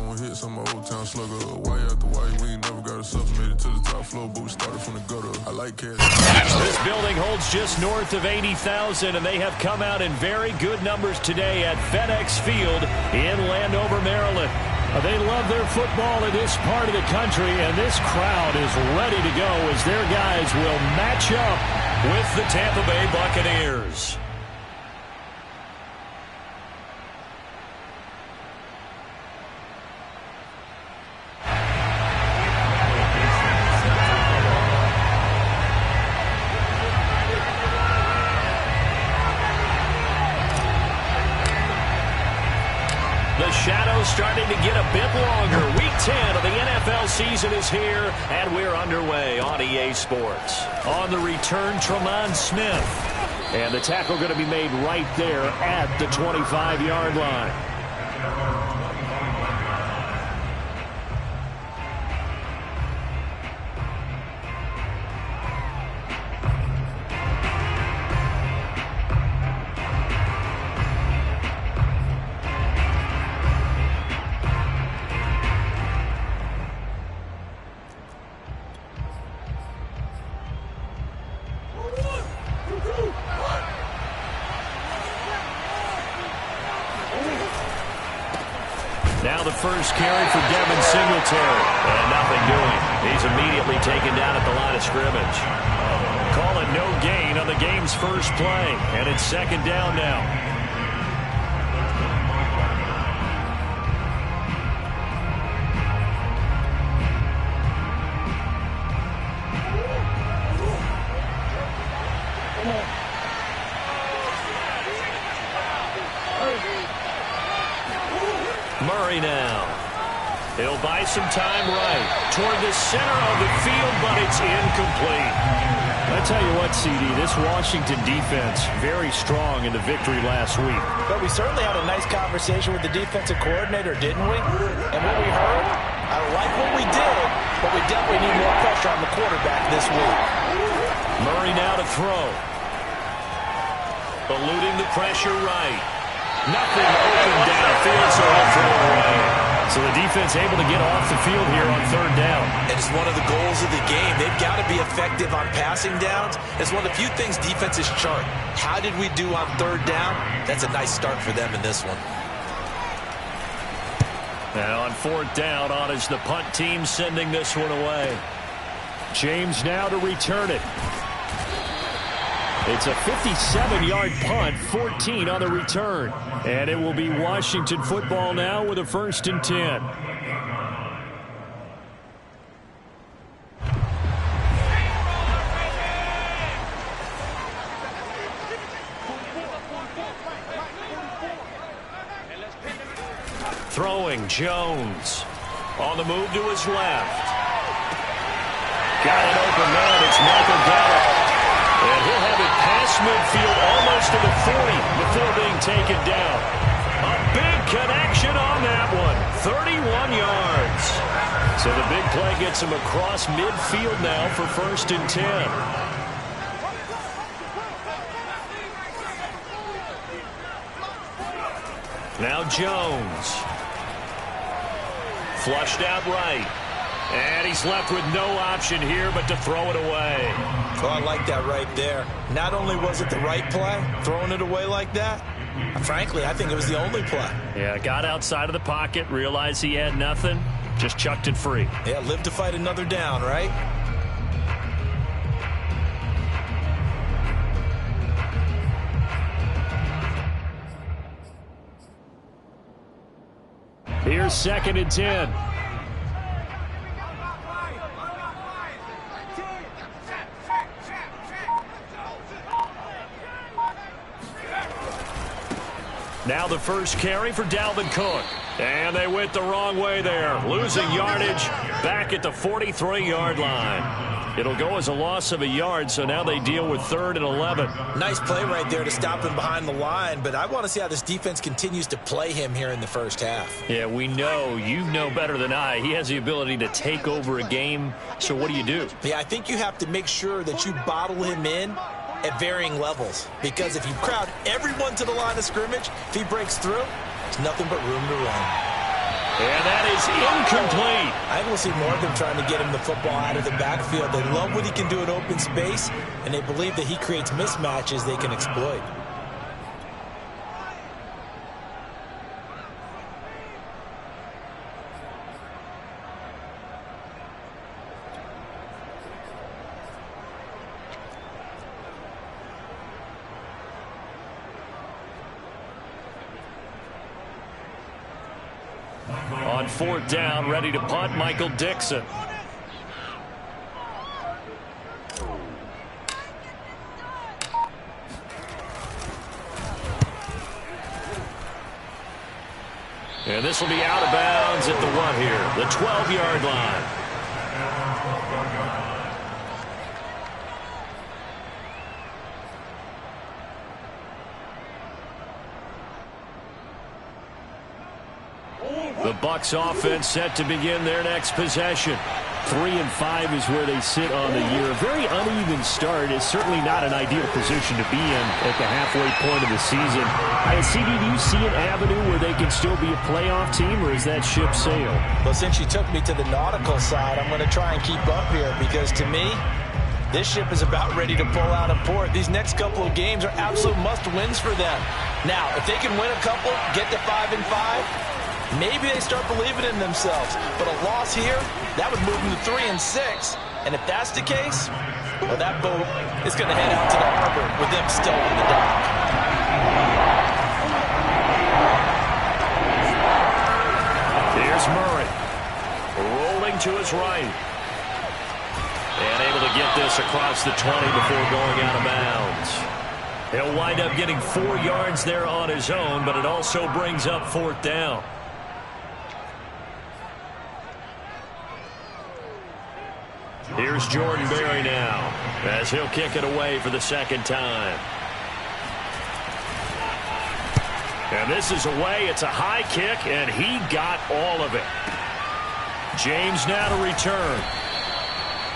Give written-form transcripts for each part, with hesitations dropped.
on hits, I'm an old town slugger. Why after why, we ain't never got us up, made it to the top floor, but we started from the gutter. I like cash. This building holds just north of 80,000, and they have come out in very good numbers today at FedEx Field in Landover, Maryland. They love their football in this part of the country, and this crowd is ready to go as their guys will match up with the Tampa Bay Buccaneers. The shadow's starting to get a bit longer. Week 10 of the NFL season is here, and we're underway on EA Sports. On the return, Tremont Smith. And the tackle going to be made right there at the 25-yard line. Now the first carry for Devin Singletary. And nothing doing. He's immediately taken down at the line of scrimmage. Call it no gain on the game's first play. And it's second down now. Murray now. He'll buy some time right toward the center of the field, but it's incomplete. I tell you what, CD, this Washington defense very strong in the victory last week. But we certainly had a nice conversation with the defensive coordinator, didn't we? And what we heard, I like what we did, but we definitely need more pressure on the quarterback this week. Murray now to throw. Eluding the pressure right. Nothing open downfield, so he'll throw it away. So the defense able to get off the field here on third down. And it's one of the goals of the game. They've got to be effective on passing downs. It's one of the few things defenses chart. How did we do on third down? That's a nice start for them in this one. Now on fourth down, on is the punt team sending this one away. James now to return it. It's a 57-yard punt, 14 on the return. And it will be Washington football now with a 1st and 10. Throwing Jones. On the move to his left. Got an open man. It's Michael Gallup. And he'll have it past midfield almost to the 40 before being taken down. A big connection on that one. 31 yards. So the big play gets him across midfield now for 1st and 10. Now Jones. Flushed out right. And he's left with no option here but to throw it away. Oh, I like that right there. Not only was it the right play, throwing it away like that, frankly, I think it was the only play. Yeah, got outside of the pocket, realized he had nothing, just chucked it free. Yeah, live to fight another down, right? Here's 2nd and 10. Now the first carry for Dalvin Cook. And they went the wrong way there. Losing yardage back at the 43-yard line. It'll go as a loss of a yard, so now they deal with 3rd and 11. Nice play right there to stop him behind the line, but I want to see how this defense continues to play him here in the first half. Yeah, we know, you know better than I, he has the ability to take over a game, so what do? Yeah, I think you have to make sure that you bottle him in at varying levels, because if you crowd everyone to the line of scrimmage, if he breaks through, there's nothing but room to run. And that is incomplete. I think we'll see more of them trying to get him the football out of the backfield. They love what he can do in open space, and they believe that he creates mismatches they can exploit. On 4th down, ready to punt, Michael Dixon. And this will be out of bounds at the 1 here, the 12-yard line. The Bucs offense set to begin their next possession. 3-5 is where they sit on the year. A very uneven start is certainly not an ideal position to be in at the halfway point of the season. CD, do you see an avenue where they can still be a playoff team, or is that ship sailed? Well, since you took me to the nautical side, I'm going to try and keep up here, because to me, this ship is about ready to pull out of port. These next couple of games are absolute must-wins for them. Now, if they can win a couple, get to 5-5, maybe they start believing in themselves. But a loss here, that would move them to 3-6. And if that's the case, well, that boat is going to head out to the harbor with them still on the dock. Here's Murray. Rolling to his right. And able to get this across the 20 before going out of bounds. He'll wind up getting 4 yards there on his own, but it also brings up 4th down. Here's Jordan Berry now, as he'll kick it away for the 2nd time. And this is away. It's a high kick, and he got all of it. James now to return.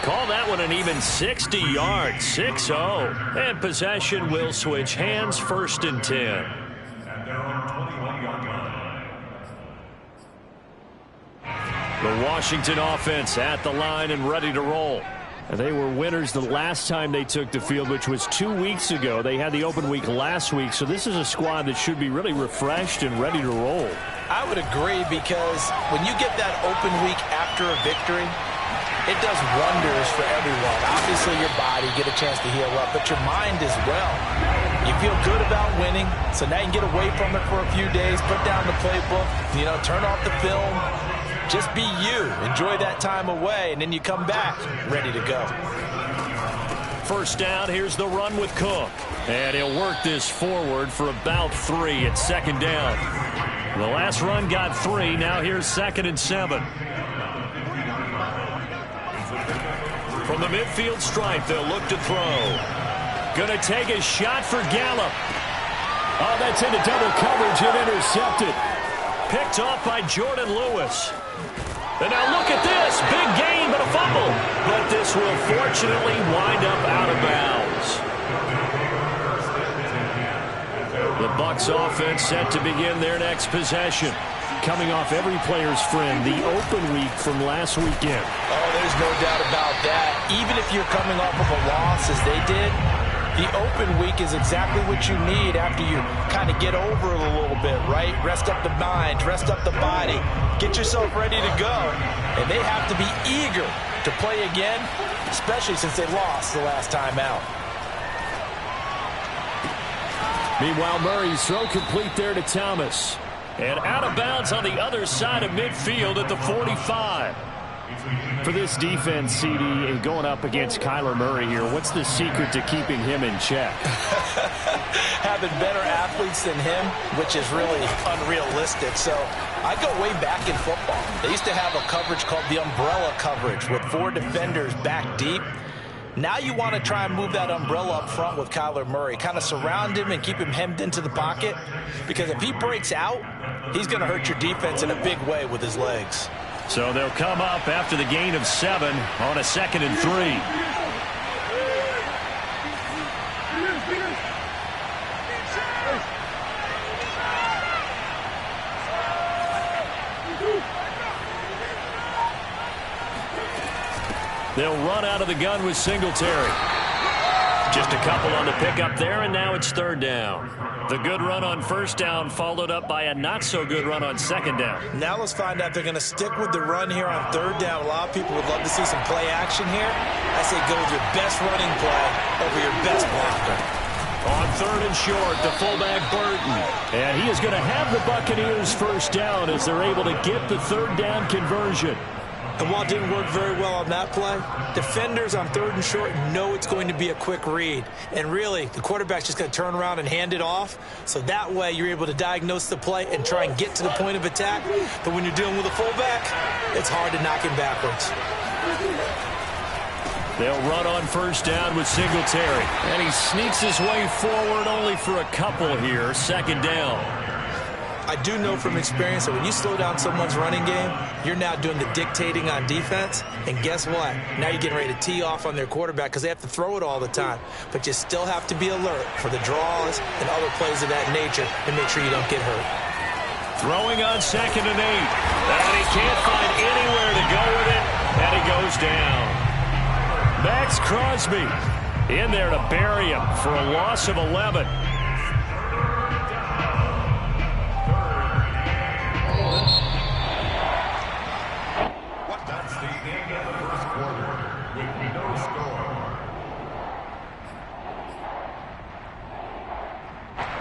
Call that one an even 60 yards, 6-0. And possession will switch hands, 1st and 10. The Washington offense at the line and ready to roll. And they were winners the last time they took the field, which was 2 weeks ago. They had the open week last week, so this is a squad that should be really refreshed and ready to roll. I would agree, because when you get that open week after a victory, it does wonders for everyone. Obviously, your body get a chance to heal up, but your mind as well. You feel good about winning, so now you can get away from it for a few days, put down the playbook, turn off the film. Just be you. Enjoy that time away, and then you come back ready to go. 1st down, here's the run with Cook. And he'll work this forward for about 3 at 2nd down. The last run got 3. Now here's 2nd and 7. From the midfield stripe, they'll look to throw. Gonna take a shot for Gallup. Oh, that's into double coverage and intercepted. Picked off by Jordan Lewis. And now look at this. Big gain, but a fumble. But this will fortunately wind up out of bounds. The Bucs offense set to begin their next possession. Coming off every player's friend, the open week from last weekend. Oh, there's no doubt about that. Even if you're coming off of a loss as they did, the open week is exactly what you need after you kind of get over it a little bit, right? Rest up the mind, rest up the body, get yourself ready to go. And they have to be eager to play again, especially since they lost the last time out. Meanwhile, Murray's throw complete there to Thomas. And out of bounds on the other side of midfield at the 45. For this defense, CD, and going up against Kyler Murray here, what's the secret to keeping him in check? Having better athletes than him, which is really unrealistic. So I go way back in football. They used to have a coverage called the umbrella coverage with 4 defenders back deep. Now you want to try and move that umbrella up front with Kyler Murray. Kind of surround him and keep him hemmed into the pocket. Because if he breaks out, he's going to hurt your defense in a big way with his legs. So they'll come up after the gain of 7 on a 2nd and 3. They'll run out of the gun with Singletary. Just a couple on the pickup there, and now it's third down. The good run on first down followed up by a not-so-good run on second down. Now let's find out if they're going to stick with the run here on third down. A lot of people would love to see some play action here. I say go with your best running play over your best blocker. On third and short, the fullback Burton. And he is going to have the Buccaneers first down as they're able to get the third down conversion. And while it didn't work very well on that play, defenders on third and short know it's going to be a quick read. And really, the quarterback's just going to turn around and hand it off. So that way, you're able to diagnose the play and try and get to the point of attack. But when you're dealing with a fullback, it's hard to knock him backwards. They'll run on first down with Singletary. And he sneaks his way forward only for a couple here. Second down. I do know from experience that when you slow down someone's running game, you're now doing the dictating on defense. And guess what? Now you're getting ready to tee off on their quarterback because they have to throw it all the time. But you still have to be alert for the draws and other plays of that nature and make sure you don't get hurt. Throwing on 2nd and 8. And he can't find anywhere to go with it. And he goes down. Max Crosby in there to bury him for a loss of 11.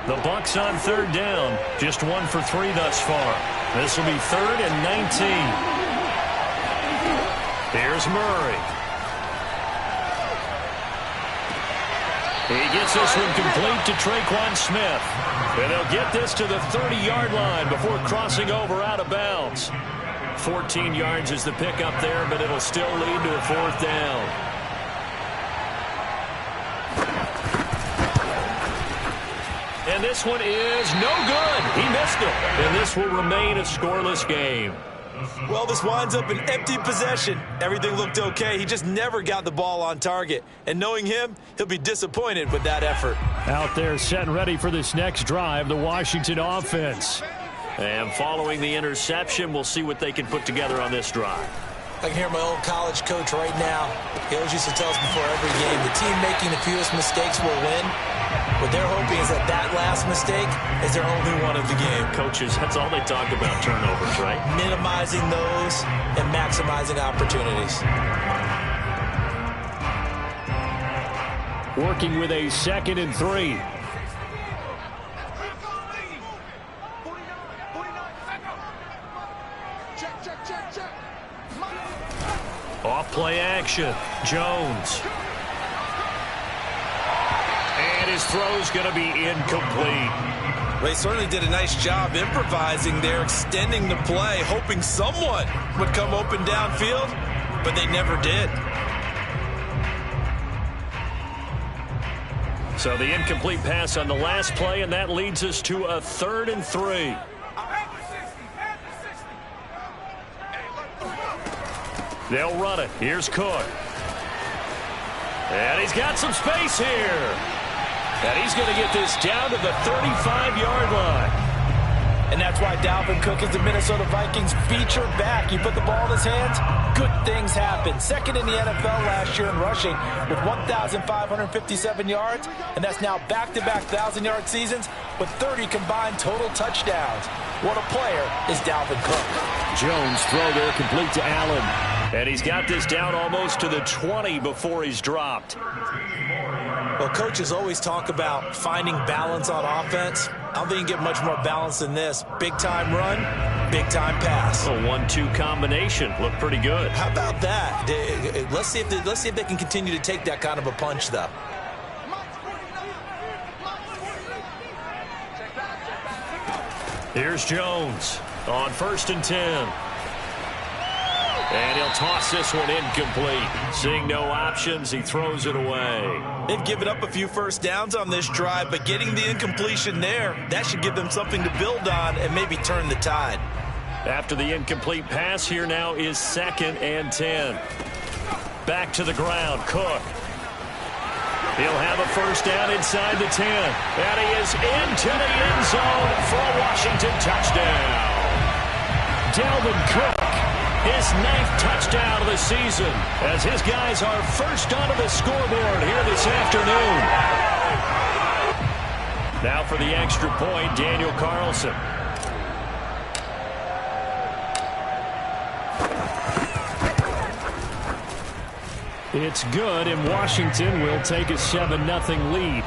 The Bucs on third down, just 1 for 3 thus far. This will be 3rd and 19. Here's Murray. He gets this one complete to Tre'Quan Smith. And they'll get this to the 30-yard line before crossing over out of bounds. 14 yards is the pickup there, but it'll still lead to a 4th down. And this one is no good. He missed it. And this will remain a scoreless game. Well, this winds up an empty possession. Everything looked okay. He just never got the ball on target. And knowing him, he'll be disappointed with that effort. Out there set and ready for this next drive, the Washington offense. And following the interception, we'll see what they can put together on this drive. I can hear my old college coach right now. He always used to tell us before every game, the team making the fewest mistakes will win. What they're hoping is that that last mistake is their only one of the game. Coaches, that's all they talk about, turnovers, right? Minimizing those and maximizing opportunities. Working with a 2nd and 3. Off play action. Jones. And his throw's going to be incomplete. They certainly did a nice job improvising there, extending the play, hoping someone would come open downfield, but they never did. So the incomplete pass on the last play, and that leads us to a 3rd and 3. They'll run it. Here's Cook. And he's got some space here. And he's going to get this down to the 35-yard line. And that's why Dalvin Cook is the Minnesota Vikings feature back. You put the ball in his hands, good things happen. 2nd in the NFL last year in rushing with 1,557 yards. And that's now back-to-back 1,000-yard seasons with 30 combined total touchdowns. What a player is Dalvin Cook. Jones throw there complete to Allen. And he's got this down almost to the 20 before he's dropped. Well, coaches always talk about finding balance on offense. I don't think you can get much more balance than this. Big-time run, big-time pass. A 1-2 combination. Looked pretty good. How about that? Let's see if they can continue to take that kind of a punch, though. Here's Jones on 1st and 10. And he'll toss this one incomplete. Seeing no options, he throws it away. They've given up a few first downs on this drive, but getting the incompletion there, that should give them something to build on and maybe turn the tide. After the incomplete pass, here now is 2nd and 10. Back to the ground, Cook. He'll have a first down inside the 10. And he is into the end zone for a Washington touchdown. Dalvin Cook his 9th touchdown of the season, as his guys are first onto the scoreboard here this afternoon. Now for the extra point, Daniel Carlson. It's good, and Washington will take a 7-0 lead.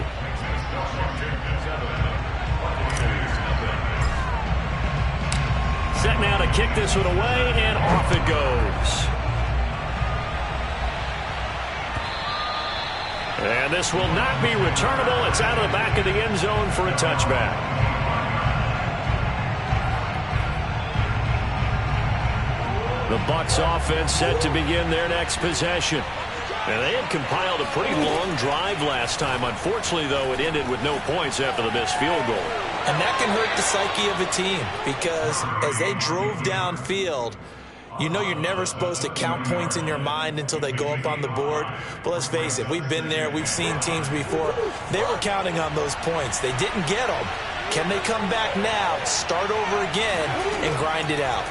Set now to kick this one away, and off it goes. And this will not be returnable. It's out of the back of the end zone for a touchback. The Bucs offense set to begin their next possession. And they had compiled a pretty long drive last time. Unfortunately, though, it ended with no points after the missed field goal. And that can hurt the psyche of a team, because as they drove downfield, you know you're never supposed to count points in your mind until they go up on the board. But let's face it, we've been there. We've seen teams before. They were counting on those points. They didn't get them. Can they come back now, start over again, and grind it out?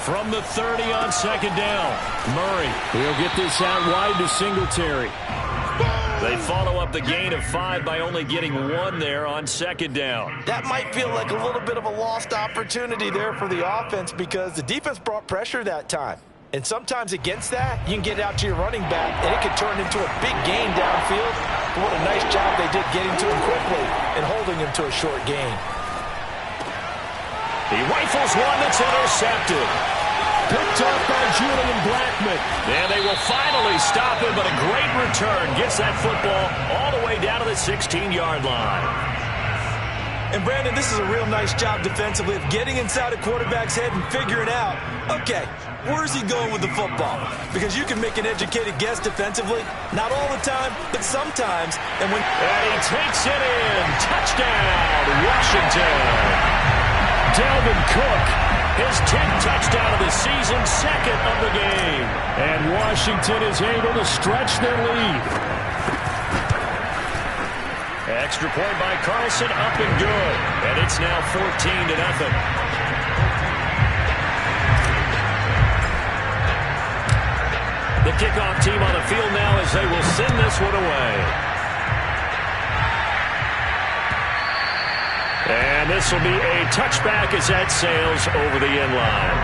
From the 30 on second down, Murray will get this out wide to Singletary. They follow up the gain of 5 by only getting 1 there on second down. That might feel like a little bit of a lost opportunity there for the offense, because the defense brought pressure that time. And sometimes against that, you can get out to your running back, and it could turn into a big gain downfield. But what a nice job they did getting to him quickly and holding him to a short gain. He rifles one that's intercepted. Picked off by Julian Blackmon. And they will finally stop him, but a great return gets that football all the way down to the 16-yard line. And, Brandon, this is a real nice job defensively of getting inside a quarterback's head and figuring out, okay, where's he going with the football? Because you can make an educated guess defensively. Not all the time, but sometimes. And he takes it in. Touchdown, Washington. Dalvin Cook, his 10th touchdown of the season, 2nd of the game. And Washington is able to stretch their lead. Extra point by Carlson, up and good. And it's now 14-0. The kickoff team on the field now as they will send this one away. And this will be a touchback as that sails over the end line.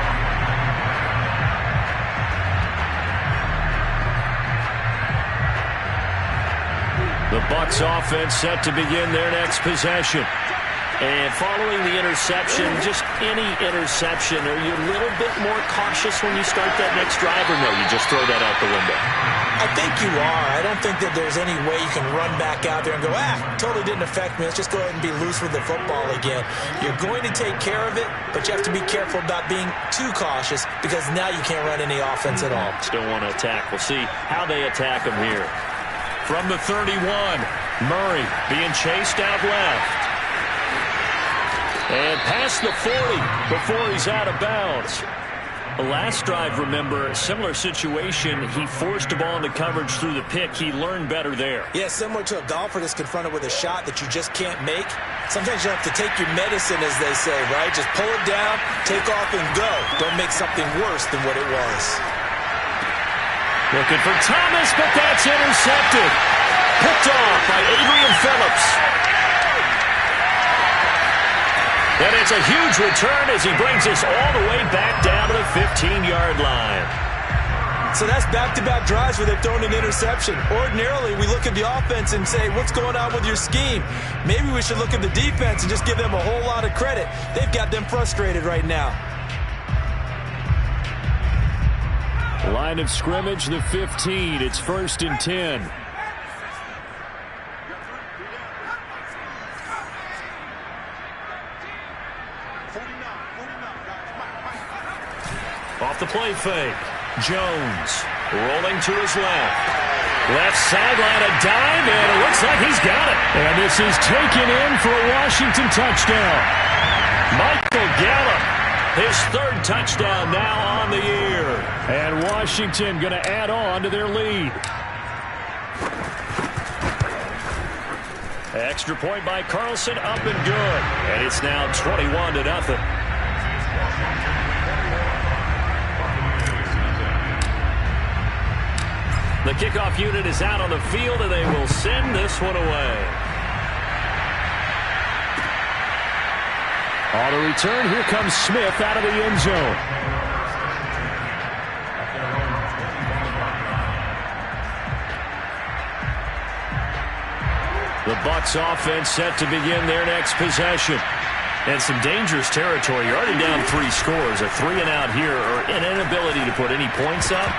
The Bucs offense set to begin their next possession. And following the interception, just any interception, are you a little bit more cautious when you start that next drive, or no, you just throw that out the window? I think you are. I don't think that there's any way you can run back out there and go, totally didn't affect me. Let's just go ahead and be loose with the football again. You're going to take care of it, but you have to be careful about being too cautious, because now you can't run any offense at all. Still want to attack. We'll see how they attack him here. From the 31, Murray being chased out left. And past the 40 before he's out of bounds. The last drive, remember, similar situation. He forced the ball into coverage through the pick. He learned better there. Yeah, similar to a golfer that's confronted with a shot that you just can't make. Sometimes you have to take your medicine, as they say, right? Just pull it down, take off, and go. Don't make something worse than what it was. Looking for Thomas, but that's intercepted. Picked off by Adrian Phillips. And it's a huge return as he brings us all the way back down to the 15-yard line. So that's back-to-back drives where they've thrown an interception. Ordinarily, we look at the offense and say, what's going on with your scheme? Maybe we should look at the defense and just give them a whole lot of credit. They've got them frustrated right now. Line of scrimmage, the 15. It's 1st and 10. Off the play fake. Jones rolling to his left. Left sideline, a dime, and it looks like he's got it. And this is taken in for a Washington touchdown. Michael Gallup, his 3rd touchdown now on the year. And Washington going to add on to their lead. Extra point by Carlson, up and good. And it's now 21-0. The kickoff unit is out on the field, and they will send this one away. On the return, here comes Smith out of the end zone. The Bucs offense set to begin their next possession. And some dangerous territory. You're already down 3 scores. A 3-and-out here, or an inability to put any points up.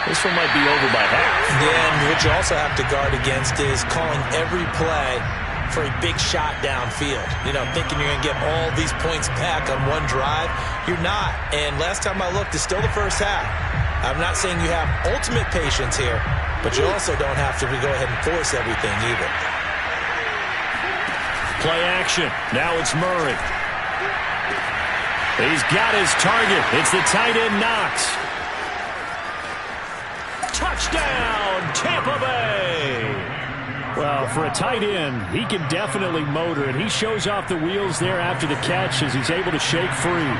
This one might be over by half. Yeah, and what you also have to guard against is calling every play for a big shot downfield. You know, thinking you're going to get all these points back on one drive. You're not. And last time I looked, it's still the first half. I'm not saying you have ultimate patience here, but you also don't have to go ahead and force everything either. Play action. Now it's Murray. He's got his target. It's the tight end Knox. Touchdown, Tampa Bay. Well, for a tight end, he can definitely motor it. He shows off the wheels there after the catch as he's able to shake free.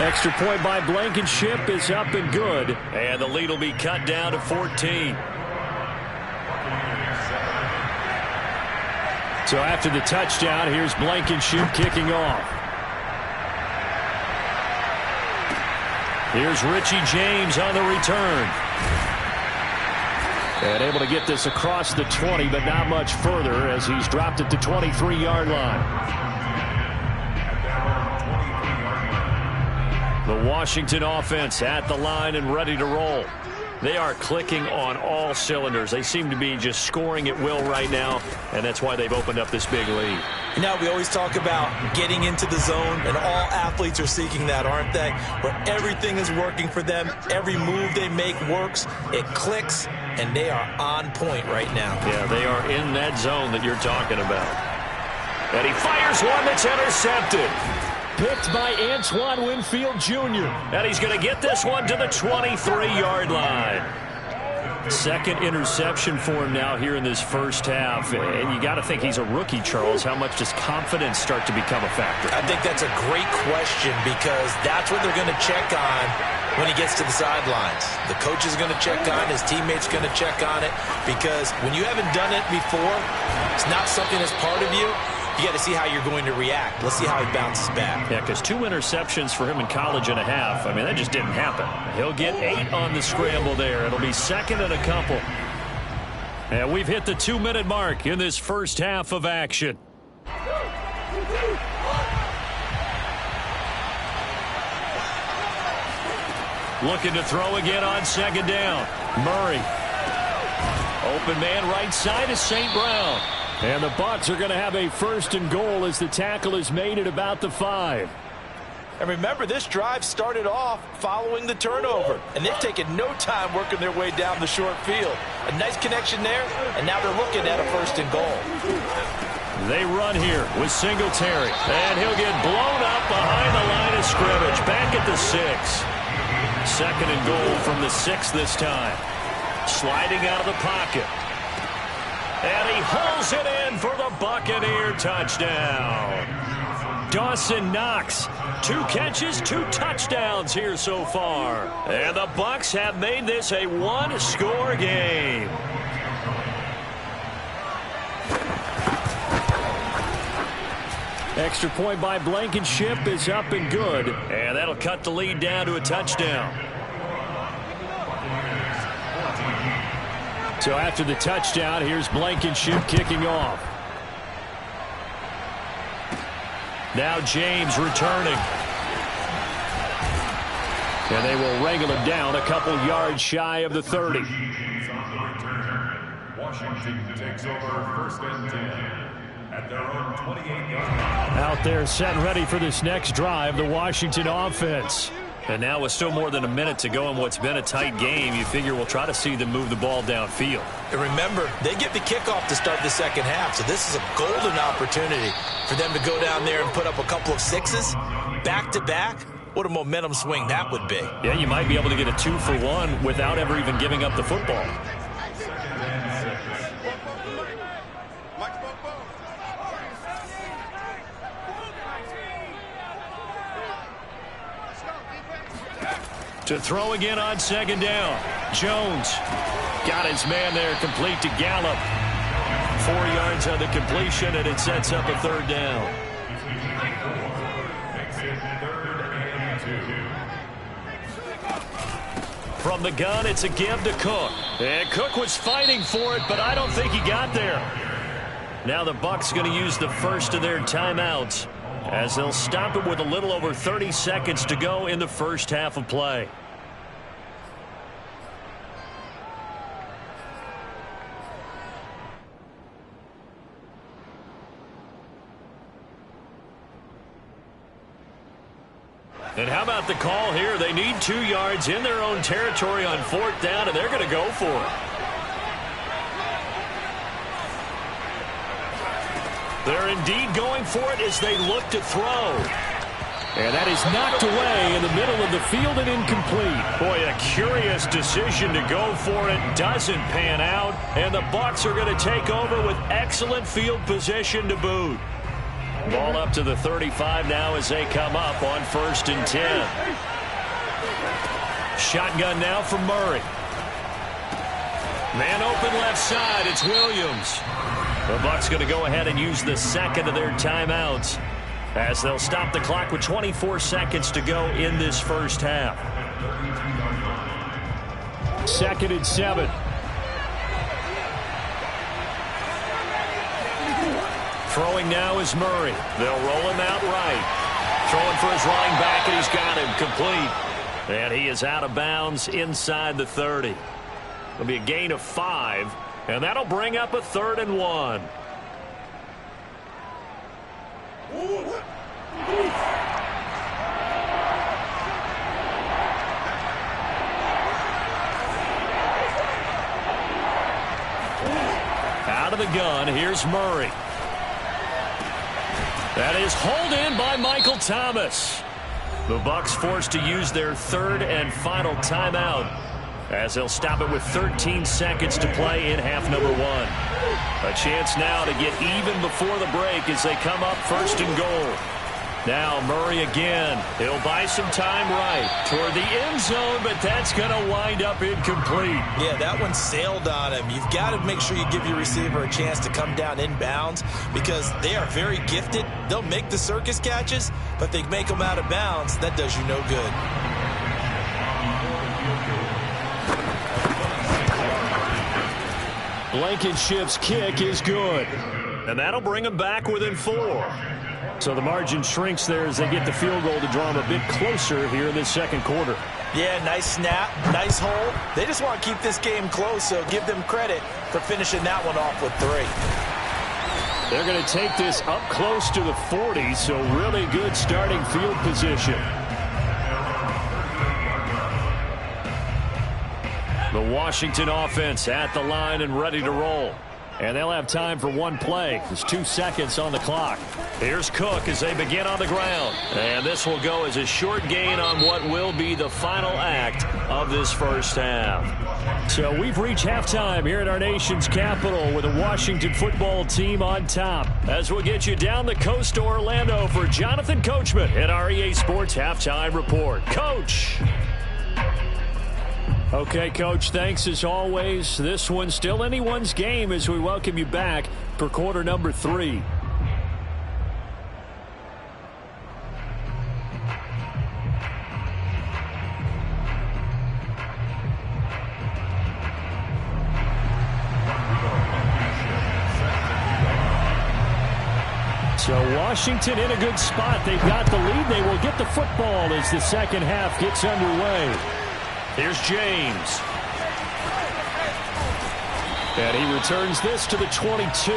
Extra point by Blankenship is up and good. And the lead will be cut down to 14. So after the touchdown, here's Blankenship kicking off. Here's Richie James on the return. And able to get this across the 20, but not much further as he's dropped it to 23-yard line. The Washington offense at the line and ready to roll. They are clicking on all cylinders. They seem to be just scoring at will right now, and that's why they've opened up this big lead. You know, we always talk about getting into the zone, and all athletes are seeking that, aren't they? Where everything is working for them. Every move they make works. It clicks, and they are on point right now. Yeah, they are in that zone that you're talking about. And he fires one that's intercepted. Picked by Antoine Winfield Jr. And he's going to get this one to the 23-yard line. Second interception for him now here in this first half. And you got to think he's a rookie, Charles. How much does confidence start to become a factor? I think that's a great question because that's what they're going to check on when he gets to the sidelines. The coach is going to check on, his teammates going to check on it, because when you haven't done it before, it's not something that's part of you. You got to see how you're going to react. Let's see how he bounces back. Yeah, because 2 interceptions for him in college and a half. I mean, that just didn't happen. He'll get 8 on the scramble there. It'll be second and a couple. And we've hit the 2-minute mark in this first half of action. Looking to throw again on second down. Murray. Open man right side is St. Brown. And the Bucs are going to have a first and goal as the tackle is made at about the 5. And remember, this drive started off following the turnover. And they've taken no time working their way down the short field. A nice connection there, and now they're looking at a first and goal. They run here with Singletary. And he'll get blown up behind the line of scrimmage. Back at the 6. Second and goal from the 6 this time. Sliding out of the pocket. And he hauls it in for the Buccaneer touchdown. Dawson Knox, 2 catches, 2 touchdowns here so far. And the Bucs have made this a 1-score game. Extra point by Blankenship is up and good. And that'll cut the lead down to a touchdown. So after the touchdown, here's Blankenship kicking off. Now James returning. And they will wrangle him down a couple yards shy of the 30. Washington takes over first and 10 at their own 28-yard line. Out there set and ready for this next drive, the Washington offense. And now with still more than a minute to go in what's been a tight game, you figure we'll try to see them move the ball downfield. And remember, they get the kickoff to start the second half, so this is a golden opportunity for them to go down there and put up a couple of 6s back-to-back. What a momentum swing that would be. Yeah, you might be able to get a 2-for-1 without ever even giving up the football. To throw again on second down. Jones got his man there, complete to Gallup. 4 yards on the completion, and it sets up a third down. From the gun, it's a give to Cook. And Cook was fighting for it, but I don't think he got there. Now the Bucs going to use the first of their timeouts, as they'll stop it with a little over 30 seconds to go in the first half of play. And how about the call here? They need 2 yards in their own territory on 4th down, and they're going to go for it. They're indeed going for it as they look to throw. And that is knocked away in the middle of the field and incomplete. Boy, a curious decision to go for it. Doesn't pan out. And the Bucs are going to take over with excellent field position to boot. Ball up to the 35 now as they come up on 1st and 10. Shotgun now from Murray. Man open left side. It's Williams. The Bucs going to go ahead and use the second of their timeouts, as they'll stop the clock with 24 seconds to go in this first half. 2nd and 7. Throwing now is Murray. They'll roll him out right. Throwing for his running back, and he's got him complete. And he is out of bounds inside the 30. It'll be a gain of 5, and that'll bring up a 3rd and 1. Out of the gun, here's Murray. That is hauled in by Michael Thomas. The Bucs forced to use their 3rd and final timeout, as they'll stop it with 13 seconds to play in half number 1. A chance now to get even before the break as they come up 1st and goal. Now Murray again. He'll buy some time right toward the end zone, but that's going to wind up incomplete. Yeah, that one sailed on him. You've got to make sure you give your receiver a chance to come down inbounds, because they are very gifted. They'll make the circus catches, but they make them out of bounds. That does you no good. Blankenship's kick is good, and that'll bring them back within 4. So the margin shrinks there as they get the field goal to draw them a bit closer here in this second quarter. Yeah, nice snap, nice hold. They just want to keep this game close, so give them credit for finishing that one off with 3. They're going to take this up close to the 40, so really good starting field position. The Washington offense at the line and ready to roll. And they'll have time for one play. There's 2 seconds on the clock. Here's Cook as they begin on the ground. And this will go as a short gain on what will be the final act of this first half. So we've reached halftime here at our nation's capital with the Washington football team on top. As we'll get you down the coast to Orlando for Jonathan Coachman at our EA Sports Halftime Report. Coach! Okay, Coach, thanks as always. This one's still anyone's game as we welcome you back for quarter number 3. So Washington in a good spot. They've got the lead. They will get the football as the second half gets underway. Here's James. And he returns this to the 22.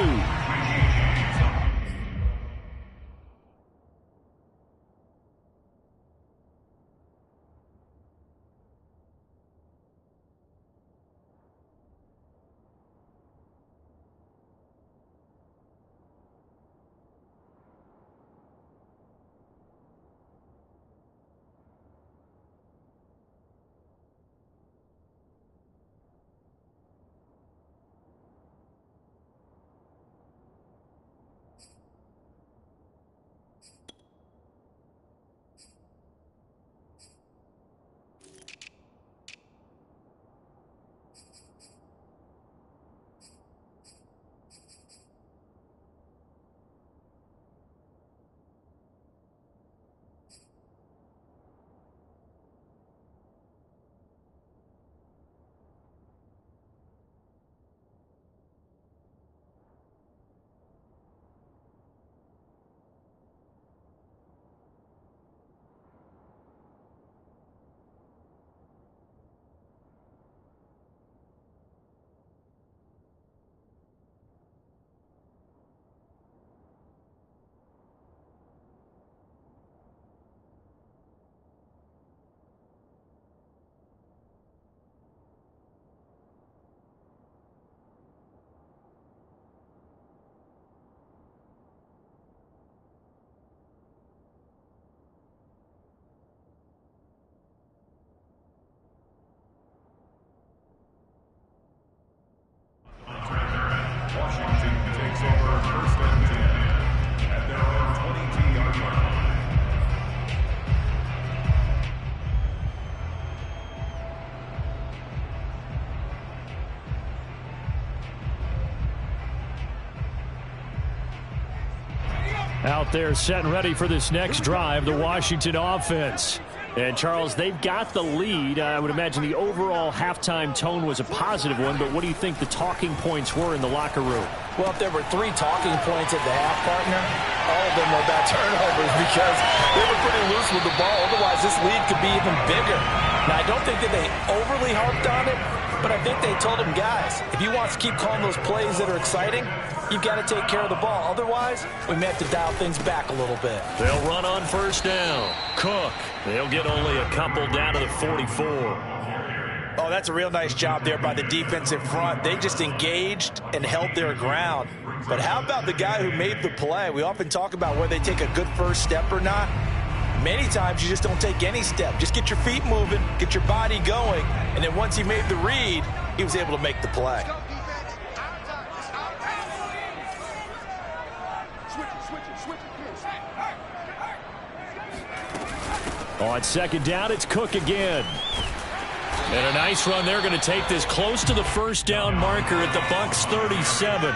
out there setting ready for this next drive, the Washington offense. And, Charles, they've got the lead. I would imagine the overall halftime tone was a positive one, but what do you think the talking points were in the locker room? Well, if there were 3 talking points at the half, partner, all of them were about turnovers because they were pretty loose with the ball. Otherwise, this lead could be even bigger. Now, I don't think that they overly harped on it, but I think they told them, guys, if you want to keep calling those plays that are exciting, you've got to take care of the ball. Otherwise, we may have to dial things back a little bit. They'll run on first down. Cook. They'll get only a couple down to the 44. Oh, that's a real nice job there by the defensive front. They just engaged and held their ground. But how about the guy who made the play? We often talk about whether they take a good first step or not. Many times you just don't take any step. Just get your feet moving, get your body going, and then once he made the read, he was able to make the play. On second down, it's Cook again. And a nice run. They're going to take this close to the first down marker at the Bucs 37.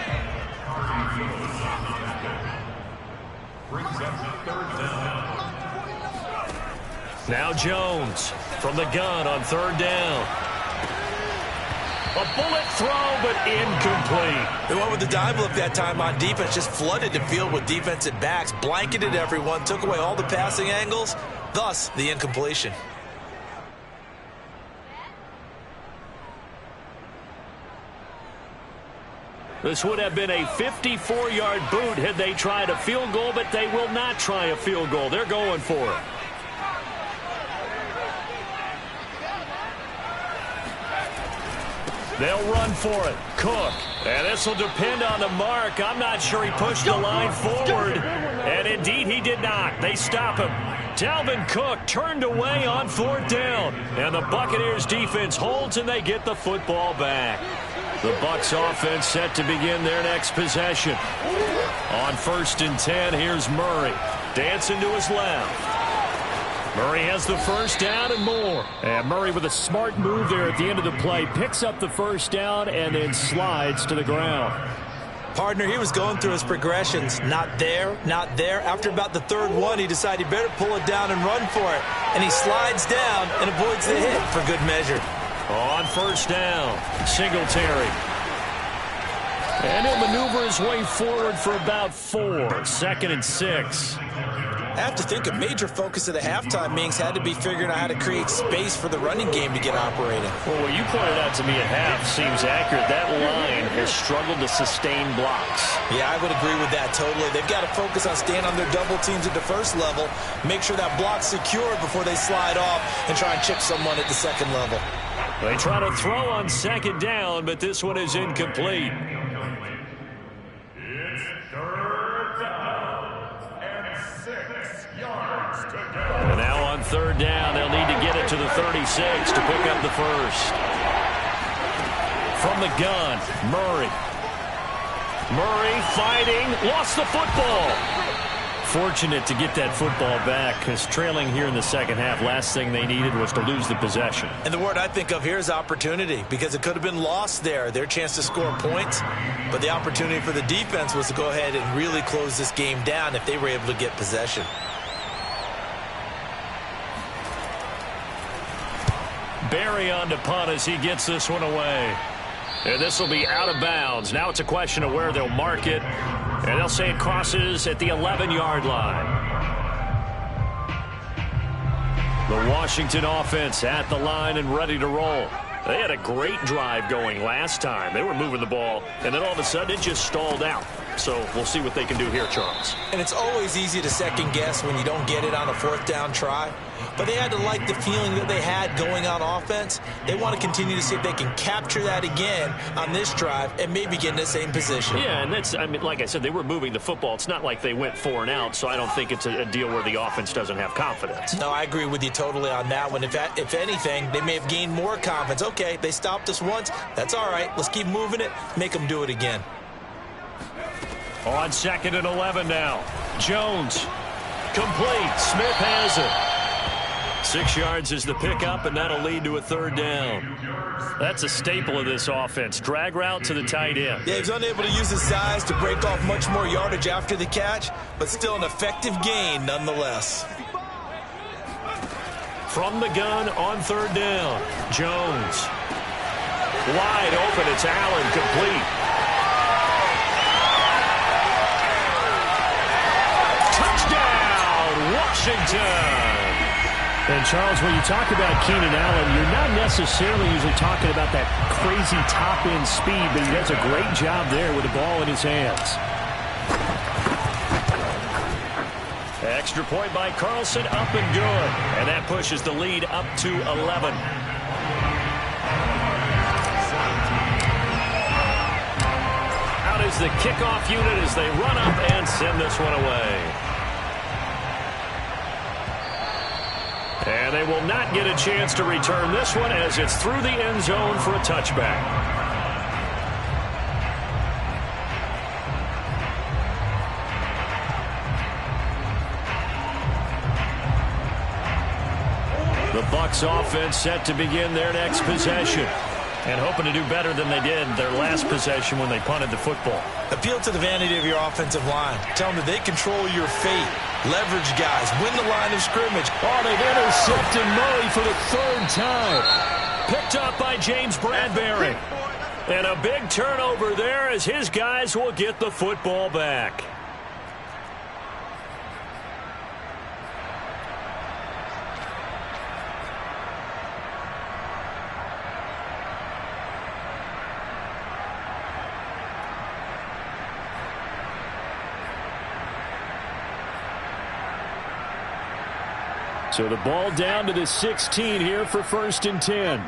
Now Jones from the gun on third down. A bullet throw, but incomplete. They went with the dime look that time on defense, just flooded the field with defensive backs, blanketed everyone, took away all the passing angles, thus the incompletion. This would have been a 54-yard boot had they tried a field goal, but they will not try a field goal. They're going for it. They'll run for it. Cook. And this will depend on the mark. I'm not sure he pushed the line forward. And indeed he did not. They stop him. Dalvin Cook turned away on fourth down. And the Buccaneers defense holds and they get the football back. The Bucs offense set to begin their next possession. On 1st and 10, here's Murray. Dancing to his left. Murray has the first down and more. And Murray with a smart move there at the end of the play. Picks up the first down and then slides to the ground. Partner, he was going through his progressions. Not there, not there. After about the third one, he decided he better pull it down and run for it. And he slides down and avoids the hit for good measure. On first down, Singletary. And he'll maneuver his way forward for about 4. 2nd and 6. I have to think a major focus of the halftime meetings had to be figuring out how to create space for the running game to get operating. Well, what you pointed out to me at half seems accurate. That line has struggled to sustain blocks. Yeah, I would agree with that totally. They've got to focus on staying on their double teams at the first level, make sure that block's secure before they slide off and try and chip someone at the second level. They try to throw on second down, but this one is incomplete. And now on third down, they'll need to get it to the 36 to pick up the first. From the gun, Murray. Murray fighting, lost the football. Fortunate to get that football back because trailing here in the second half, last thing they needed was to lose the possession. And the word I think of here is opportunity because it could have been lost there, their chance to score points. But the opportunity for the defense was to go ahead and really close this game down if they were able to get possession. Barry on to punt as he gets this one away. And this will be out of bounds. Now it's a question of where they'll mark it. And they'll say it crosses at the 11-yard line. The Washington offense at the line and ready to roll. They had a great drive going last time. They were moving the ball, and then all of a sudden it just stalled out. So we'll see what they can do here, Charles. And it's always easy to second guess when you don't get it on a fourth down try. But they had to like the feeling that they had going on offense. They want to continue to see if they can capture that again on this drive and maybe get in the same position. Yeah, and that's, I mean, like I said, they were moving the football. It's not like they went 4 and out, so I don't think it's a deal where the offense doesn't have confidence. No, I agree with you totally on that one. If anything, they may have gained more confidence. Okay, they stopped us once. That's all right. Let's keep moving it. Make them do it again. On 2nd and 11 now. Jones. Complete. Smith has it. 6 yards is the pickup, and that'll lead to a third down. That's a staple of this offense. Drag route to the tight end. Yeah, he's unable to use his size to break off much more yardage after the catch, but still an effective gain nonetheless. From the gun on third down, Jones. Wide open, it's Allen, complete. Touchdown, Washington! And, Charles, when you talk about Keenan Allen, you're not necessarily usually talking about that crazy top-end speed, but he does a great job there with the ball in his hands. Extra point by Carlson, up and good. And that pushes the lead up to 11. Out is the kickoff unit as they run up and send this one away. And they will not get a chance to return this one as it's through the end zone for a touchback. The Bucs offense set to begin their next possession. And hoping to do better than they did their last possession when they punted the football. Appeal to the vanity of your offensive line. Tell them that they control your fate. Leverage guys. Win the line of scrimmage. Oh, they've intercepted Murray for the third time. Picked up by James Bradbury. And a big turnover there as his guys will get the football back. So the ball down to the 16 here for 1st and 10.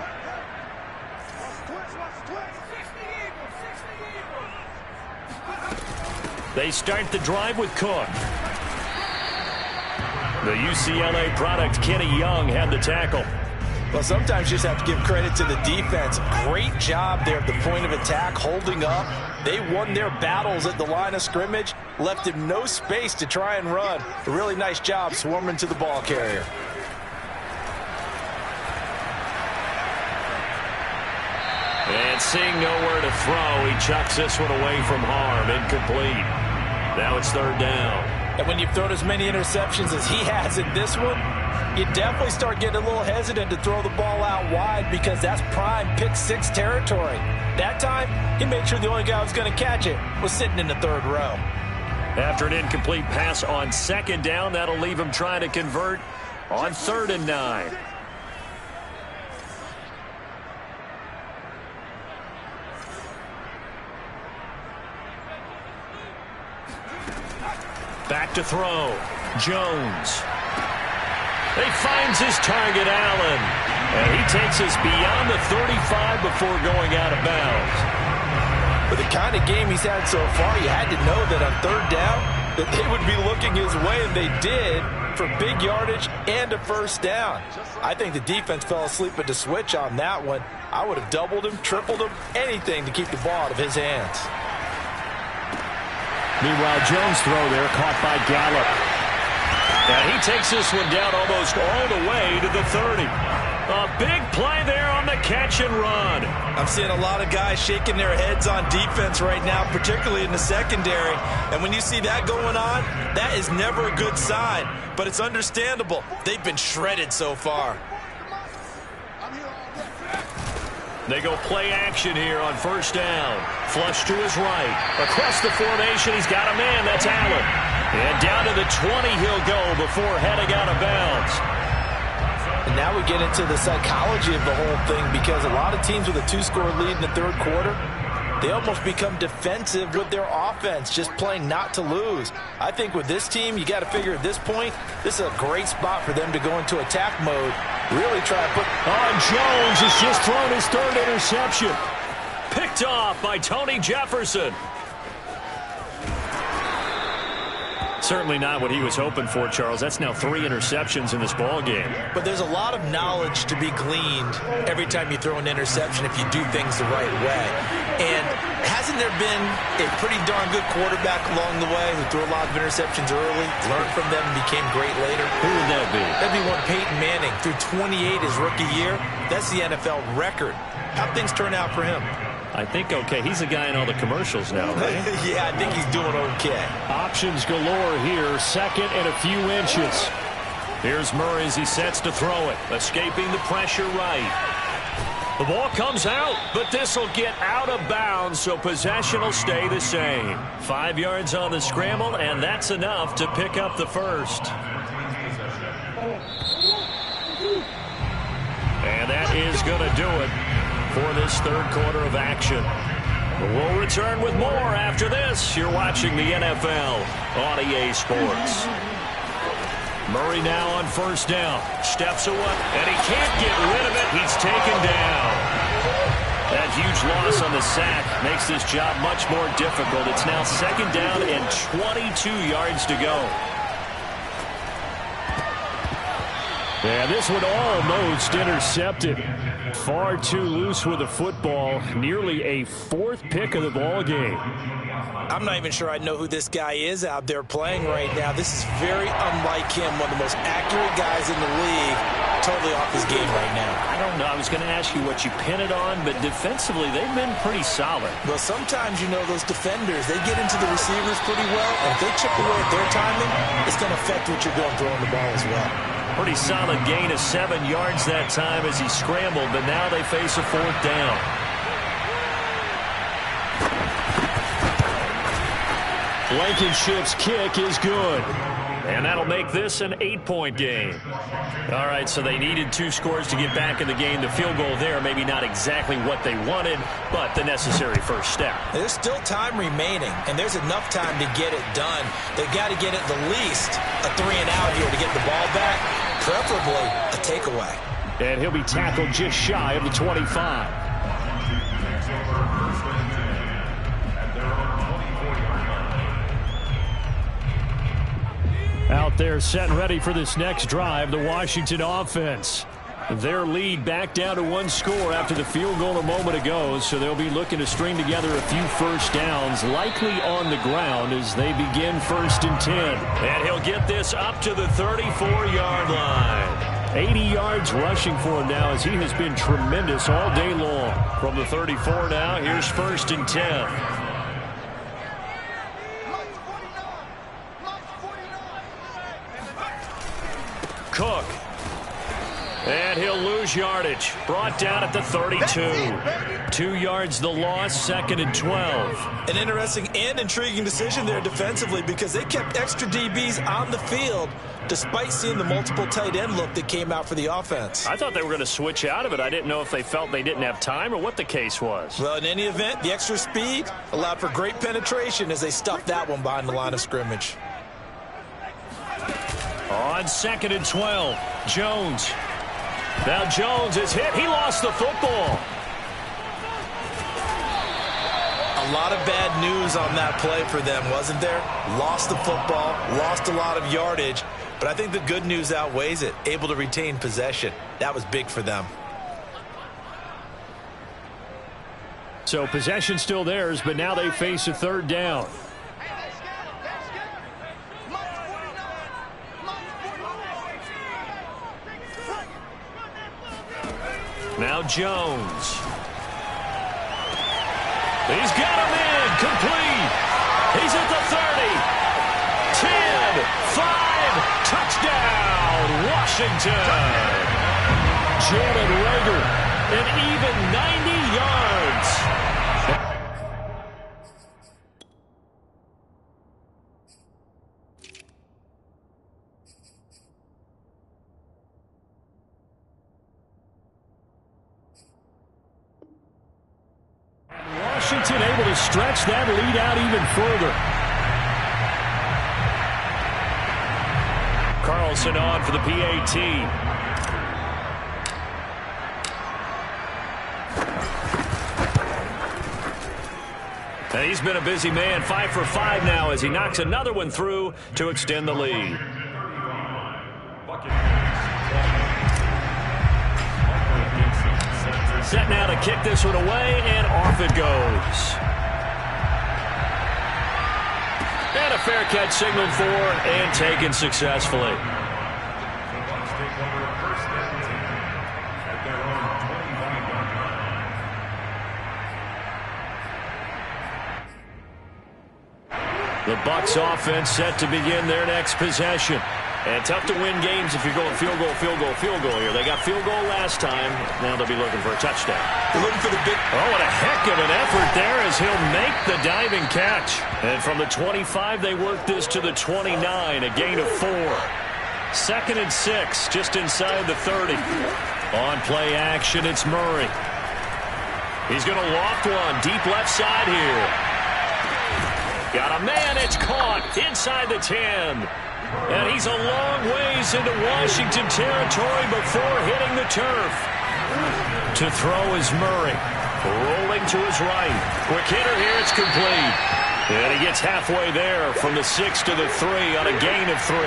They start the drive with Cook. The UCLA product, Kenny Young, had the tackle. Well, sometimes you just have to give credit to the defense. Great job there at the point of attack, holding up. They won their battles at the line of scrimmage, left him no space to try and run. A really nice job swarming to the ball carrier. And seeing nowhere to throw, he chucks this one away from harm. Incomplete. Now it's third down. And when you've thrown as many interceptions as he has in this one, you definitely start getting a little hesitant to throw the ball out wide because that's prime pick six territory. That time, he made sure the only guy who was going to catch it was sitting in the third row. After an incomplete pass on second down, that'll leave him trying to convert on 3rd and 9. Back to throw. Jones. He finds his target, Allen. And he takes us beyond the 35 before going out of bounds. With the kind of game he's had so far, you had to know that on 3rd down that they would be looking his way, and they did, for big yardage and a 1st down. I think the defense fell asleep at the switch on that one. I would have doubled him, tripled him, anything to keep the ball out of his hands. Meanwhile, Jones' throw there caught by Gallup. And he takes this one down almost all the way to the 30. A big play there on the catch and run. I'm seeing a lot of guys shaking their heads on defense right now, particularly in the secondary. And when you see that going on, that is never a good sign. But it's understandable. They've been shredded so far. They go play action here on 1st down. Flush to his right. Across the formation, he's got a man. That's Allen. And down to the 20 he'll go before heading out of bounds. And now we get into the psychology of the whole thing, because a lot of teams with a 2-score lead in the 3rd quarter, they almost become defensive with their offense, just playing not to lose. I think with this team, you got to figure at this point, this is a great spot for them to go into attack mode. Really try to put... Jones has just thrown his 3rd interception. Picked off by Tony Jefferson. Certainly not what he was hoping for, Charles. That's now 3 interceptions in this ball game. But there's a lot of knowledge to be gleaned every time you throw an interception if you do things the right way. And hasn't there been a pretty darn good quarterback along the way who threw a lot of interceptions early, learned from them, and became great later? Who would that be? That'd be one Peyton Manning. Threw 28 his rookie year. That's the NFL record. How'd things turn out for him? I think okay. He's a guy in all the commercials now, right? Yeah, I think he's doing okay. Options galore here. 2nd and a few inches. Here's Murray as he sets to throw it. Escaping the pressure right. The ball comes out, but this will get out of bounds, so possession will stay the same. 5 yards on the scramble, and that's enough to pick up the first. And that is going to do it for this 3rd quarter of action. We'll return with more after this. You're watching the NFL on EA Sports. Murray now on 1st down. Steps away, and he can't get rid of it. He's taken down. That huge loss on the sack makes this job much more difficult. It's now 2nd down and 22 yards to go. Yeah, this one almost intercepted. Far too loose with the football. Nearly a 4th pick of the ball game. I'm not even sure I know who this guy is out there playing right now. This is very unlike him. One of the most accurate guys in the league. Totally off his game right now. I don't know. I was going to ask you what you pin it on, but defensively, they've been pretty solid. Well, sometimes, you know, those defenders, they get into the receivers pretty well. And if they chip away at their timing, it's going to affect what you're doing throwing the ball as well. Pretty solid gain of 7 yards that time as he scrambled, but now they face a 4th down. Blankenship's kick is good. And that'll make this an 8-point game. All right, so they needed 2 scores to get back in the game. The field goal there, maybe not exactly what they wanted, but the necessary first step. There's still time remaining, and there's enough time to get it done. They've got to get at the least a 3-and-out here to get the ball back, preferably a takeaway. And he'll be tackled just shy of the 25. Out there set and ready for this next drive, the Washington offense. Their lead back down to 1 score after the field goal a moment ago, so they'll be looking to string together a few first downs, likely on the ground as they begin 1st and 10. And he'll get this up to the 34-yard line. 80 yards rushing for him now as he has been tremendous all day long. From the 34 now, here's 1st and 10. Cook. And he'll lose yardage. Brought down at the 32. 2 yards the loss, 2nd and 12. An interesting and intriguing decision there defensively because they kept extra DBs on the field despite seeing the multiple tight end look that came out for the offense. I thought they were going to switch out of it. I didn't know if they felt they didn't have time or what the case was. Well, in any event, the extra speed allowed for great penetration as they stuffed that one behind the line of scrimmage. On 2nd and 12, Jones. Now Jones is hit. He lost the football. A lot of bad news on that play for them, wasn't there? Lost the football, lost a lot of yardage, but I think the good news outweighs it. Able to retain possession. That was big for them. So possession still theirs, but now they face a 3rd down. Now Jones. He's got him in. Complete. He's at the 30. 10, 5, touchdown, Washington. Jalen Reagor, an even 90 yards. Washington able to stretch that lead out even further. Carlson on for the PAT. And he's been a busy man, 5 for 5 now as he knocks another one through to extend the lead. Set now to kick this one away, and off it goes. And a fair catch signaled for and taken successfully. The Bucs offense set to begin their next possession. And tough to win games if you're going field goal, field goal, field goal here. They got field goal last time. Now they'll be looking for a touchdown. They're looking for the big... Oh, what a heck of an effort there as he'll make the diving catch. And from the 25, they work this to the 29, a gain of 4. 2nd and 6, just inside the 30. On play action, it's Murray. He's going to loft one deep left side here. Got a man, it's caught inside the 10. And he's a long ways into Washington territory before hitting the turf. To throw is Murray. Rolling to his right. Quick hitter here, it's complete. And he gets halfway there from the 6 to the 3 on a gain of 3.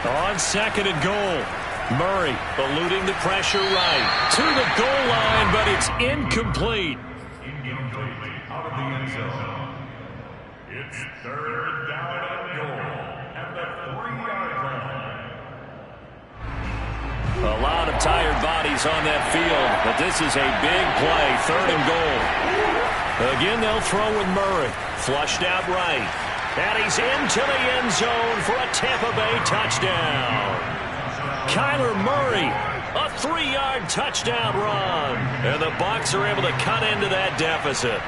On 2nd and goal, Murray eluding the pressure right to the goal line, but it's incomplete. Out of the end zone. It's 3rd down and goal at the 3-yard line. A lot of tired bodies on that field, but this is a big play, 3rd and goal. Again, they'll throw with Murray, flushed out right. And he's into the end zone for a Tampa Bay touchdown. Kyler Murray, a 3-yard touchdown run. And the Bucs are able to cut into that deficit.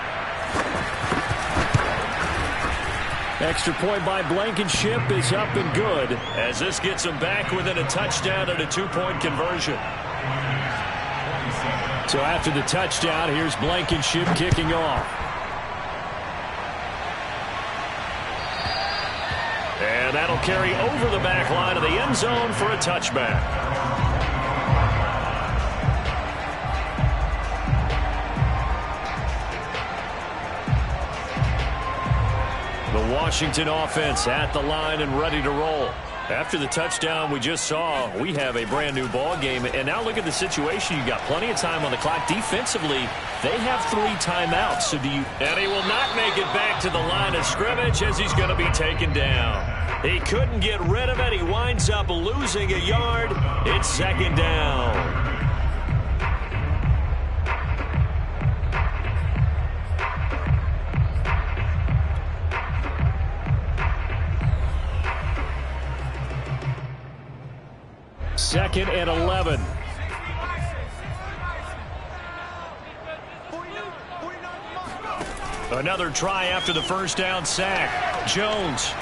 Extra point by Blankenship is up and good as this gets them back within a touchdown and a 2-point conversion. So after the touchdown, here's Blankenship kicking off. And that'll carry over the back line of the end zone for a touchback. The Washington offense at the line and ready to roll. After the touchdown we just saw, we have a brand new ball game. And now look at the situation. You got plenty of time on the clock. Defensively, they have 3 timeouts. So do you? And he will not make it back to the line of scrimmage as he's going to be taken down. He couldn't get rid of it. He winds up losing a yard. It's 2nd down. Second and 11. Another try after the first down sack. Jones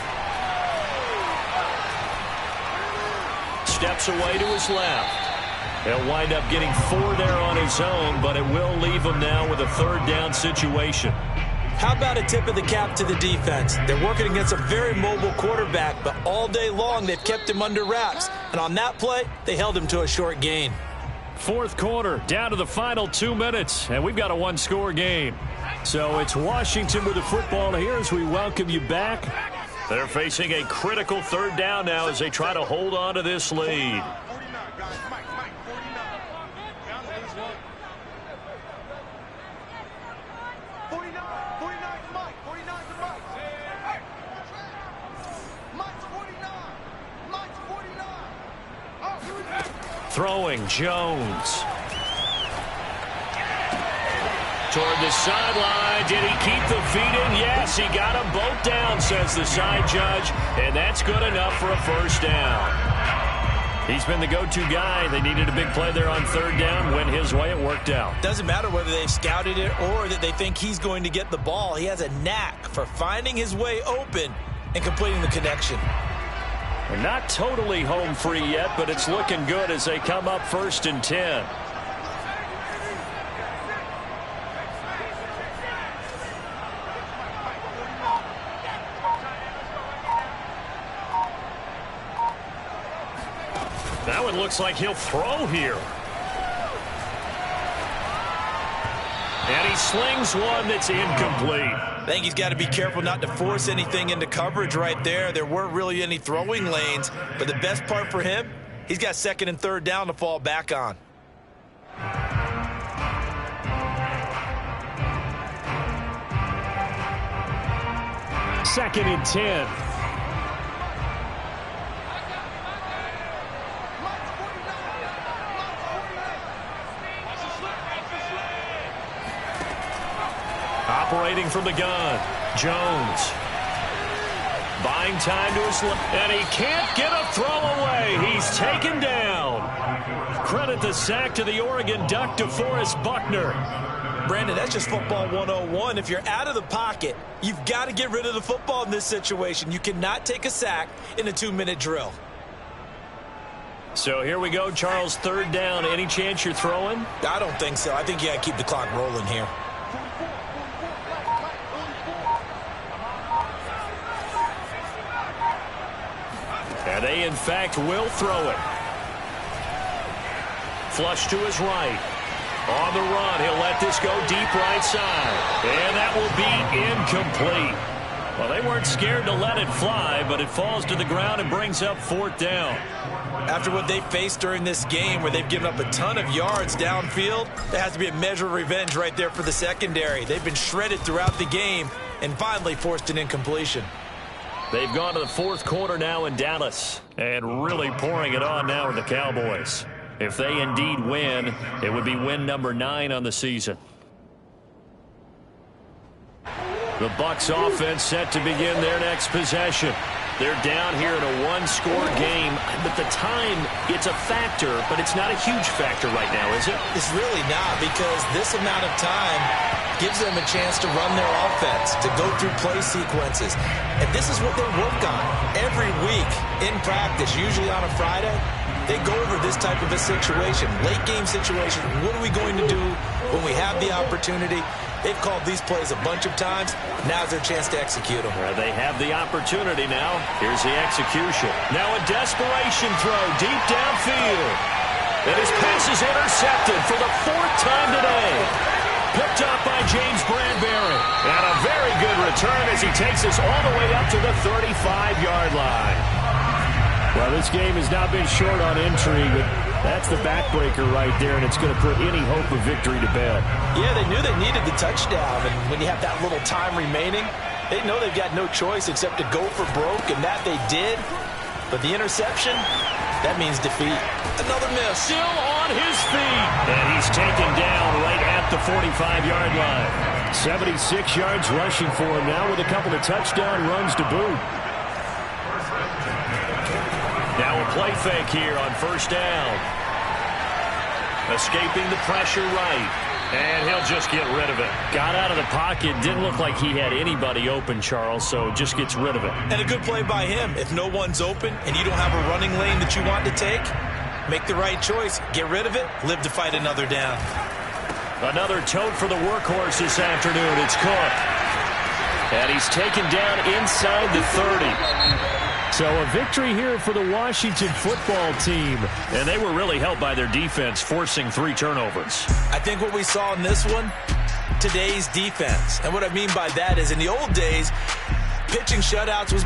steps away to his left. He'll wind up getting 4 there on his own, but it will leave him now with a 3rd down situation. How about a tip of the cap to the defense? They're working against a very mobile quarterback, but all day long they've kept him under wraps. And on that play, they held him to a short gain. 4th quarter, down to the final 2 minutes, and we've got a 1-score game. So it's Washington with the football here as we welcome you back. They're facing a critical 3rd down now as they try to hold on to this lead. Throwing Jones. Toward the sideline. Did he keep the feet in? Yes, he got them both down, says the side judge. And that's good enough for a 1st down. He's been the go-to guy. They needed a big play there on 3rd down. Went his way. It worked out. Doesn't matter whether they've scouted it or that they think he's going to get the ball. He has a knack for finding his way open and completing the connection. They're not totally home free yet, but it's looking good as they come up 1st and 10. it looks like he'll throw here. And he slings one that's incomplete. I think he's got to be careful not to force anything into coverage right there. There weren't really any throwing lanes, but the best part for him, he's got second and third down to fall back on. Second and 10. Operating from the gun, Jones. Buying time to his left, and he can't get a throw away. He's taken down. Credit the sack to the Oregon Duck, DeForest Buckner. Brandon, that's just football 101. If you're out of the pocket, you've got to get rid of the football in this situation. You cannot take a sack in a 2-minute drill. So here we go, Charles, third down. Any chance you're throwing? I don't think so. I think you got to keep the clock rolling here. And they, in fact, will throw it. Flush to his right. On the run, he'll let this go deep right side. And that will be incomplete. Well, they weren't scared to let it fly, but it falls to the ground and brings up fourth down. After what they faced during this game where they've given up a ton of yards downfield, there has to be a measure of revenge right there for the secondary. They've been shredded throughout the game and finally forced an incompletion. They've gone to the fourth quarter now in Dallas and really pouring it on now with the Cowboys. If they indeed win, it would be win number 9 on the season. The Bucs offense set to begin their next possession. They're down here in a one-score game. But the time, it's a factor, but it's not a huge factor right now, is it? It's really not, because this amount of time gives them a chance to run their offense, to go through play sequences. And this is what they work on every week in practice, usually on a Friday. They go over this type of a situation, late game situation. What are we going to do when we have the opportunity? They've called these plays a bunch of times. Now's their chance to execute them. They have the opportunity now. Here's the execution. Now a desperation throw deep downfield. And his pass is intercepted for the 4th time today. Picked up by James Bradbury. And a very good return as he takes us all the way up to the 35-yard line. Well, this game has not been short on intrigue, but that's the backbreaker right there, and it's going to put any hope of victory to bed. Yeah, they knew they needed the touchdown, and when you have that little time remaining, they know they've got no choice except to go for broke, and that they did. But the interception, that means defeat. Another miss. Still on his feet. And he's taken down right at the 45-yard line. 76 yards rushing for him now with a couple of touchdown runs to boot. Now a play fake here on first down. Escaping the pressure right. And he'll just get rid of it. Got out of the pocket. Didn't look like he had anybody open, Charles, so just gets rid of it. And a good play by him. If no one's open and you don't have a running lane that you want to take, make the right choice. Get rid of it. Live to fight another down. Another tote for the workhorse this afternoon. It's Cook. And he's taken down inside the 30. So a victory here for the Washington football team. And they were really helped by their defense, forcing 3 turnovers. I think what we saw in this one, today's defense. And what I mean by that is in the old days, pitching shutouts was